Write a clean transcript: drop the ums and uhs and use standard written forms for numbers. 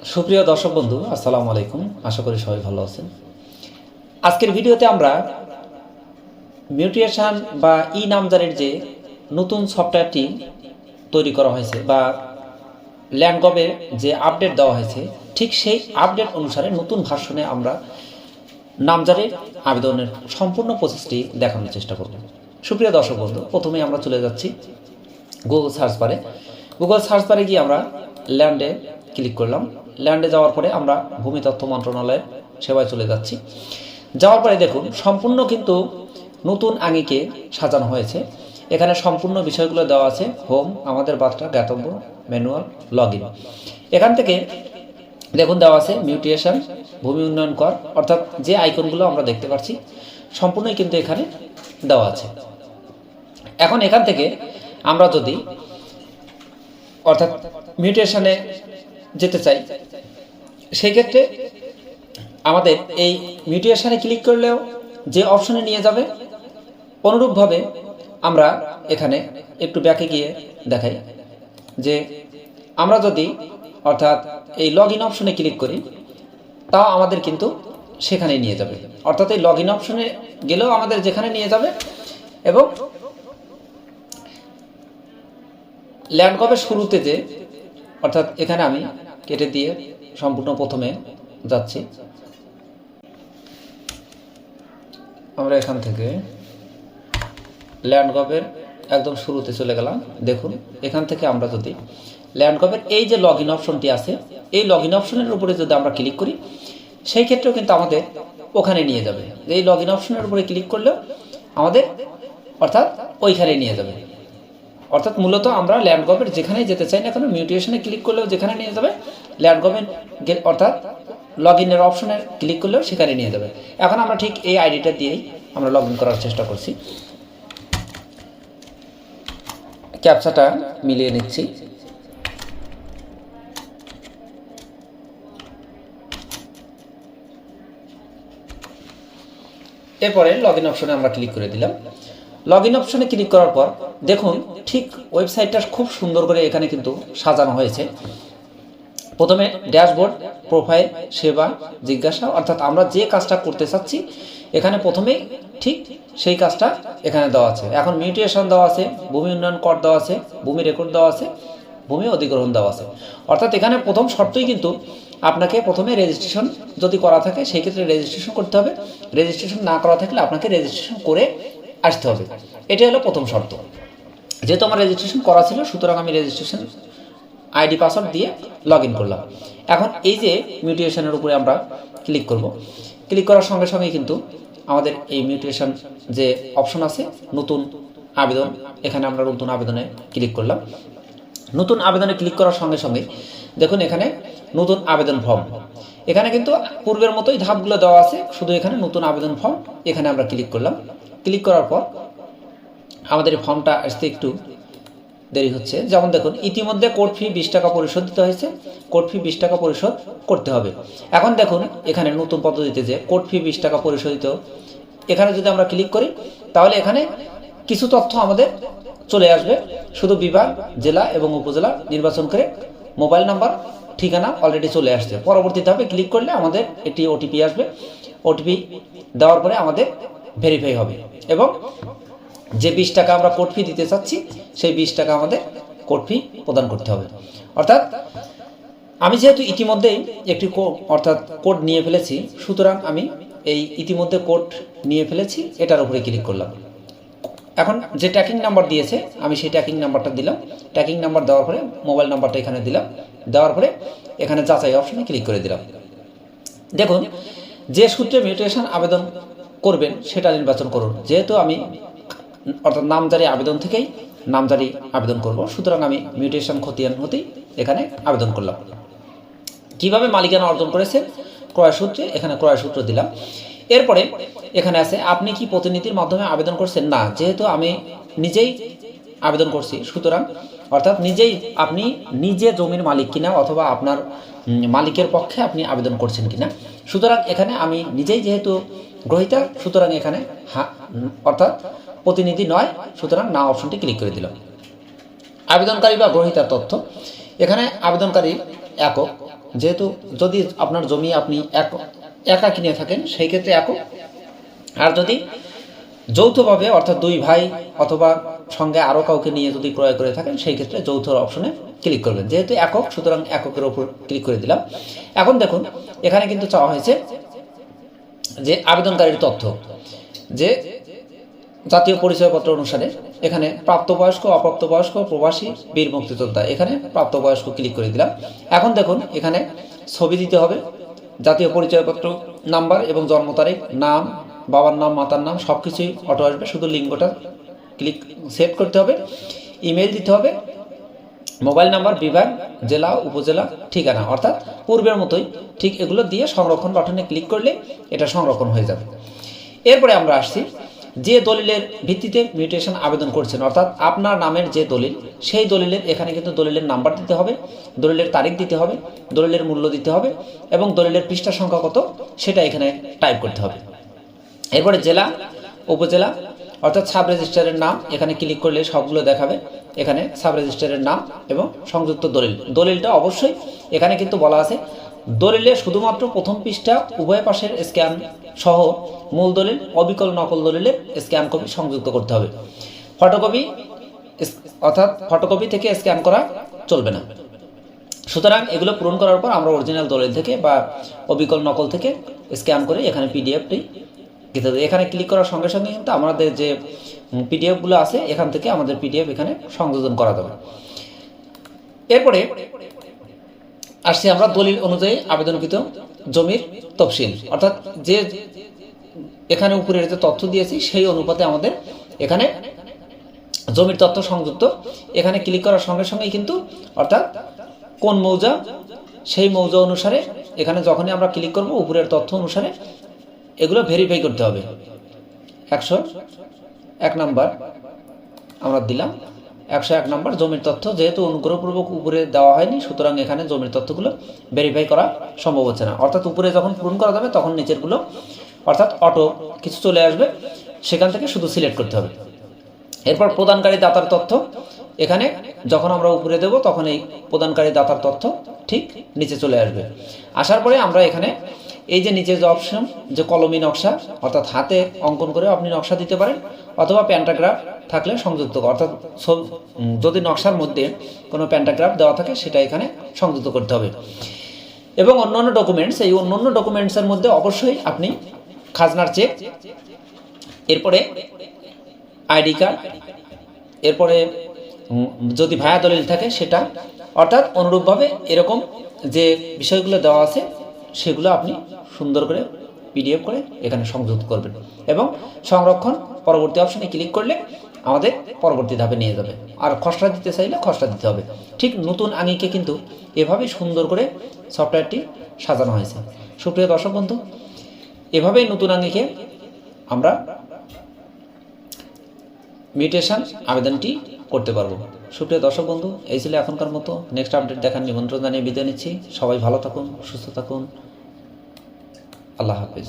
সুপ্রিয় দর্শক বন্ধু, আসসালামু আলাইকুম। আশা করি সবাই ভালো আছেন। আজকের ভিডিওতে আমরা মিউটেশন বা ই নামজারির যে নতুন সফটওয়্যারটি তৈরি করা হয়েছে বা ল্যান্ডগভে যে আপডেট দেওয়া হয়েছে, ঠিক সেই আপডেট অনুসারে নতুন ভার্সনে আমরা নামজারির আবেদনের সম্পূর্ণ প্রসেসটি দেখানোর চেষ্টা করব। সুপ্রিয় দর্শক বন্ধু, প্রথমে আমরা চলে যাচ্ছি গুগল সার্চ বারে। গুগল সার্চ বারে গিয়ে আমরা ল্যান্ডে ক্লিক করলাম। ল্যান্ডে যাওয়ার পরে আমরা ভূমি তথ্য মন্ত্রণালয়ের সেবায় চলে যাচ্ছি। যাওয়ার পরে দেখুন সম্পূর্ণ কিন্তু নতুন আঙ্গিকে সাজানো হয়েছে। এখানে সম্পূর্ণ বিষয়গুলো দেওয়া আছে। হোম, আমাদের বার্তা, জ্ঞাতব্য, ম্যানুয়াল, লগ ইন। এখান থেকে দেখুন দেওয়া আছে মিউটেশন, ভূমি উন্নয়ন কর, অর্থাৎ যে আইকনগুলো আমরা দেখতে পাচ্ছি সম্পূর্ণই কিন্তু এখানে দেওয়া আছে। এখন এখান থেকে আমরা যদি অর্থাৎ মিউটেশনে যেতে চাই, সেই ক্ষেত্রে আমাদের এই মিউটেশনে ক্লিক করলেও যে অপশনে নিয়ে যাবে, অনুরূপভাবে আমরা এখানে একটু ব্যাকে গিয়ে দেখাই যে আমরা যদি অর্থাৎ এই লগ ইন অপশনে ক্লিক করি, তাও আমাদের কিন্তু সেখানে নিয়ে যাবে। অর্থাৎ এই লগ ইন অপশনে গেলেও আমাদের যেখানে নিয়ে যাবে এবং ল্যান্ডগভের শুরুতে যে অর্থাৎ এখানে আমি কেটে দিয়ে সম্পূর্ণ প্রথমে যাচ্ছি। আমরা এখান থেকে ল্যান্ডগভের একদম শুরুতে চলে গেলাম। দেখুন এখান থেকে আমরা যদি ল্যান্ডগভের এই যে লগ ইন অপশনটি আছে, এই লগ ইন অপশনের উপরে যদি আমরা ক্লিক করি, সেই ক্ষেত্রেও কিন্তু আমাদের ওখানে নিয়ে যাবে। এই লগ ইন অপশনের উপরে ক্লিক করলেও আমাদের অর্থাৎ ওইখানে নিয়ে যাবে। অর্থাৎ মূলত আমরা ল্যান্ডগভের যেখানেই যেতে চাই না কেন, মিউটেশনে ক্লিক করলেও যেখানে নিয়ে যাবে, ল্যান্ডগভের অর্থাৎ লগ ইনের অপশনে ক্লিক করলেও সেখানে নিয়ে যাবে। এখন আমরা ঠিক এই আইডিটা দিয়েই আমরা লগ ইন করার চেষ্টা করছি। ক্যাপচাটা মিলিয়ে নিচ্ছি। এরপরে লগ ইন অপশনে আমরা ক্লিক করে দিলাম। লগ ইন অপশনে ক্লিক করার পর দেখুন ঠিক ওয়েবসাইটটা খুব সুন্দর করে এখানে কিন্তু সাজানো হয়েছে। প্রথমে ড্যাশবোর্ড, প্রোফাইল, সেবা, জিজ্ঞাসা, অর্থাৎ আমরা যে কাজটা করতে চাচ্ছি এখানে প্রথমেই ঠিক সেই কাজটা এখানে দেওয়া আছে। এখন মিউটেশন দেওয়া আছে, ভূমি উন্নয়ন কর দেওয়া আছে, ভূমি রেকর্ড দেওয়া আছে, ভূমি অধিগ্রহণ দেওয়া আছে। অর্থাৎ এখানে প্রথম শর্তই কিন্তু আপনাকে প্রথমে রেজিস্ট্রেশন যদি করা থাকে সেই ক্ষেত্রে রেজিস্ট্রেশন করতে হবে। রেজিস্ট্রেশন না করা থাকলে আপনাকে রেজিস্ট্রেশন করে আসতে হবে। এটাই হলো প্রথম শর্ত। যেহেতু আমার রেজিস্ট্রেশন করা ছিল, সুতরাং আমি রেজিস্ট্রেশন আইডি পাসওয়ার্ড দিয়ে লগ ইন করলাম। এখন এই যে মিউটেশনের উপরে আমরা ক্লিক করব, ক্লিক করার সঙ্গে সঙ্গে কিন্তু আমাদের এই মিউটেশন যে অপশন আছে নতুন আবেদন, এখানে আমরা নতুন আবেদনে ক্লিক করলাম। নতুন আবেদনে ক্লিক করার সঙ্গে সঙ্গে দেখুন এখানে নতুন আবেদন ফর্ম, এখানে কিন্তু পূর্বের মতোই ধাপগুলো দেওয়া আছে, শুধু এখানে নতুন আবেদন ফর্ম। এখানে আমরা ক্লিক করলাম। ক্লিক করার পর আমাদের এই ফর্মটা আসতে একটু দেরি হচ্ছে। যেমন দেখুন ইতিমধ্যে কোর্ট ফি 20 টাকা পরিশোধ দিতে হয়েছে, কোর্ট ফি 20 টাকা পরিশোধ করতে হবে। এখন দেখুন এখানে নতুন পদ্ধতিতে যে কোর্ট ফি 20 টাকা পরিশোধিত, এখানে যদি আমরা ক্লিক করি তাহলে এখানে কিছু তথ্য আমাদের চলে আসবে। শুধু বিভাগ, জেলা এবং উপজেলা নির্বাচন করে মোবাইল নাম্বার, ঠিকানা অলরেডি চলে আসছে। পরবর্তী ধাপে ক্লিক করলে আমাদের একটি ওটিপি আসবে। ওটিপি দেওয়ার পরে আমাদের ভেরিফাই হবে এবং যে 20 টাকা আমরা কোর্ট ফি দিতে চাচ্ছি সেই 20 টাকা আমাদের কোর্ট ফি প্রদান করতে হবে। অর্থাৎ আমি যেহেতু ইতিমধ্যেই একটি অর্থাৎ কোড নিয়ে ফেলেছি, সুতরাং আমি এই ইতিমধ্যে কোড নিয়ে ফেলেছি, এটার উপরে ক্লিক করলাম। এখন যে ট্র্যাকিং নাম্বার দিয়েছে আমি সেই ট্র্যাকিং নাম্বারটা দিলাম। ট্র্যাকিং নাম্বার দেওয়ার পরে মোবাইল নাম্বারটা এখানে দিলাম। দেওয়ার পরে এখানে যাচাই অপশনে ক্লিক করে দিলাম। দেখুন যে সূত্রে মিউটেশন আবেদন করবেন সেটা নির্বাচন করুন। যেহেতু আমি অর্থাৎ নামজারি আবেদন থেকেই নামজারি আবেদন করব, সুতরাং আমি মিউটেশন খতিয়ান হতেই এখানে আবেদন করলাম। কিভাবে মালিকানা অর্জন করেছে, ক্রয় সূত্রে, এখানে ক্রয় সূত্র দিলাম। এরপরে এখানে আছে আপনি কি প্রতিনিধির মাধ্যমে আবেদন করছেন? না, যেহেতু আমি নিজেই আবেদন করছি, সুতরাং অর্থাৎ নিজেই আপনি নিজে জমির মালিক কিনা অথবা আপনার মালিকের পক্ষে আপনি আবেদন করছেন কিনা, সুতরাং এখানে আমি নিজেই যেহেতু গ্রহীতা, সুতরাং এখানে অর্থাৎ প্রতিনিধি নয়, সুতরাং না অপশনটি ক্লিক করে দিলাম। আবেদনকারী বা গ্রহীতার তথ্য, এখানে আবেদনকারী একক, যেহেতু যদি আপনার জমি আপনি একা কিনে থাকেন সেই ক্ষেত্রে একক, আর যদি যৌথভাবে অর্থাৎ দুই ভাই অথবা সঙ্গে আরও কাউকে নিয়ে যদি ক্রয় করে থাকেন সেই ক্ষেত্রে যৌথ অপশনে ক্লিক করবেন। যেহেতু একক সুতরাং এককের ওপর ক্লিক করে দিলাম। এখন দেখুন এখানে কিন্তু চাওয়া হয়েছে যে আবেদনকারীর তথ্য, যে জাতীয় পরিচয়পত্র অনুসারে এখানে প্রাপ্তবয়স্ক, অপ্রাপ্তবয়স্ক, প্রবাসী, বীর মুক্তিযোদ্ধা, এখানে প্রাপ্তবয়স্ক ক্লিক করে দিলাম। এখন দেখুন এখানে ছবি দিতে হবে, জাতীয় পরিচয়পত্র নাম্বার এবং জন্ম তারিখ, নাম, বাবার নাম, মাতার নাম সব কিছুই অটো আসবে, শুধু লিঙ্গটা ক্লিক সেট করতে হবে। ইমেল দিতে হবে, মোবাইল নাম্বার, বিভাগ, জেলা, উপজেলা, ঠিকানা, অর্থাৎ পূর্বের মতোই ঠিক এগুলো দিয়ে সংরক্ষণ বাটনে ক্লিক করলে এটা সংরক্ষণ হয়ে যাবে। এরপরে আমরা আসছি যে দলিলের ভিত্তিতে মিউটেশন আবেদন করছেন, অর্থাৎ আপনার নামের যে দলিল সেই দলিলের এখানে কিন্তু দলিলের নাম্বার দিতে হবে, দলিলের তারিখ দিতে হবে, দলিলের মূল্য দিতে হবে এবং দলিলের পৃষ্ঠা সংখ্যা কত সেটা এখানে টাইপ করতে হবে। এরপরে জেলা, উপজেলা অর্থাৎ সাব রেজিস্ট্রারের নাম এখানে ক্লিক করলে সবগুলো দেখাবে। এখানে সাব রেজিস্ট্রারের নাম এবং সংযুক্ত দলিলটা অবশ্যই এখানে কিন্তু বলা আছে দলিলে শুধুমাত্র প্রথম পৃষ্ঠা উভয় পাশের স্ক্যান সহ মূল দলিল, অবিকল নকল দলিলের স্ক্যান কপি সংযুক্ত করতে হবে। ফটোকপি অর্থাৎ ফটোকপি থেকে স্ক্যান করা চলবে না। সুতরাং এগুলো পূরণ করার পর আমরা অরিজিনাল দলিল থেকে বা অবিকল নকল থেকে স্ক্যান করে এখানে পিডিএফটি দিতে হবে। এখানে ক্লিক করার সঙ্গে সঙ্গে কিন্তু আমাদের যে পিডিএফগুলো আছে এখান থেকে আমাদের পিডিএফ এখানে সংযোজন করা যাবে। এরপরে আসছি আমরা দলিল অনুযায়ী আবেদনকৃত জমির তফসিল, অর্থাৎ যে এখানে উপরের যে তথ্য দিয়েছি সেই অনুপাতে আমাদের এখানে জমির তথ্য সংযুক্ত। এখানে ক্লিক করার সঙ্গে সঙ্গেই কিন্তু অর্থাৎ কোন মৌজা সেই মৌজা অনুসারে এখানে যখনই আমরা ক্লিক করব উপরের তথ্য অনুসারে এগুলো ভেরিফাই করতে হবে। 101 নাম্বার আমরা দিলাম, 101 নাম্বার জমির তথ্য, যেহেতু অনুগ্রহপূর্বক উপরে দেওয়া হয়নি সুতরাং এখানে জমির তথ্যগুলো ভেরিফাই করা সম্ভব হচ্ছে না। অর্থাৎ উপরে যখন পূরণ করা যাবে তখন নিচেরগুলো অর্থাৎ অটো কিছু চলে আসবে, সেখান থেকে শুধু সিলেক্ট করতে হবে। এরপর প্রদানকারী দাতার তথ্য, এখানে যখন আমরা উপরে দেব তখন এই প্রদানকারী দাতার তথ্য ঠিক নিচে চলে আসবে। আসার পরে আমরা এখানে এই যে নিচে যে অপশন যে কলমি নকশা অর্থাৎ হাতে অঙ্কন করে আপনি নকশা দিতে পারেন অথবা প্যান্টাগ্রাফ থাকলে সংযুক্ত, অর্থাৎ যদি নকশার মধ্যে কোনো প্যান্টাগ্রাফ দেওয়া থাকে সেটা এখানে সংযুক্ত করতে হবে। এবং অন্যান্য ডকুমেন্টস, এই অন্যান্য ডকুমেন্টসের মধ্যে অবশ্যই আপনি খাজনার চেক, এরপরে আইডি কার্ড, এরপরে যদি ভায়া দলিল থাকে সেটা, অর্থাৎ অনুরূপভাবে এরকম যে বিষয়গুলো দেওয়া আছে সেগুলো আপনি সুন্দর করে পিডিএফ করে এখানে সংযুক্ত করবেন এবং সংরক্ষণ পরবর্তী অপশনে ক্লিক করলে আমাদের পরবর্তী ধাপে নিয়ে যাবে। আর খসড়া দিতে চাইলে খসড়া দিতে হবে। ঠিক নতুন আঙ্গিকে কিন্তু এভাবেই সুন্দর করে সফটওয়্যারটি সাজানো হয়েছে। সুপ্রিয় দর্শক বন্ধু, এভাবেই নতুন আঙ্গিকে আমরা মিউটেশন আবেদনটি করতে পারবো। সুপ্রিয় দর্শক বন্ধু, এই ছিল এখনকার মতো। নেক্সট আপডেট দেখার নিমন্ত্রণ জানিয়ে বিদায় নিচ্ছি। সবাই ভালো থাকুন, সুস্থ থাকুন। আল্লাহ হাফেজ।